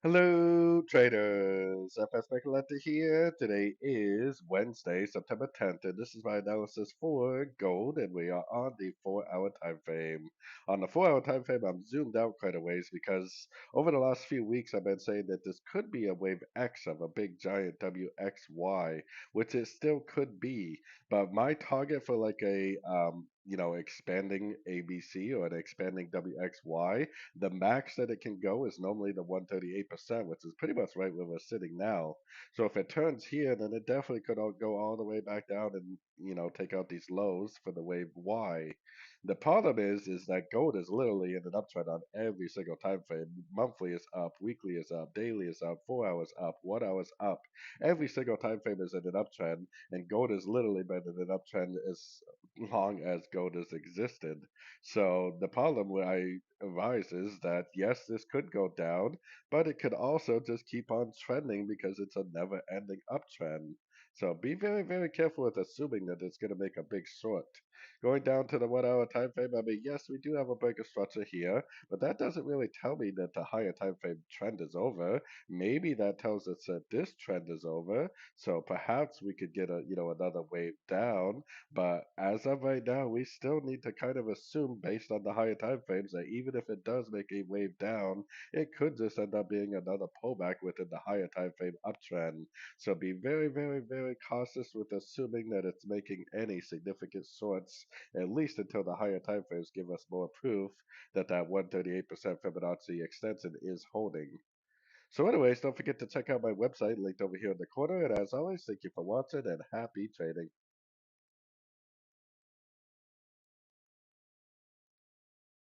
Hello, traders. FX Pip Collector here. Today is Wednesday, September 10th, and this is my analysis for gold, and we are on the 4-hour time frame. On the 4-hour time frame, I'm zoomed out quite a ways because over the last few weeks, I've been saying that this could be a wave X of a big giant WXY, which it still could be. But my target for like a expanding ABC or an expanding WXY, the max that it can go is normally the 138%, which is pretty much right where we're sitting now. So if it turns here, then it definitely could go all the way back down and take out these lows for the wave Y. The problem is that gold is literally in an uptrend on every single time frame. Monthly is up, weekly is up, daily is up, 4 hours up, 1 hour is up. Every single time frame is in an uptrend, and gold has literally been in an uptrend as long as gold has existed. So the problem where I advise is that yes, this could go down, but it could also just keep on trending because it's a never-ending uptrend. So be very, very careful with assuming that it's going to make a big short. Going down to the 1 hour time frame, I mean, yes, we do have a breaker structure here, but that doesn't really tell me that the higher time frame trend is over. Maybe that tells us that this trend is over. So perhaps we could get another wave down, but as of right now, we still need to kind of assume, based on the higher time frames, that even if it does make a wave down, it could just end up being another pullback within the higher time frame uptrend. So be very, very, very cautious with assuming that it's making any significant shorts, at least until the higher time frames give us more proof that that 138% Fibonacci extension is holding. So anyways, don't forget to check out my website linked over here in the corner. And as always, thank you for watching and happy trading.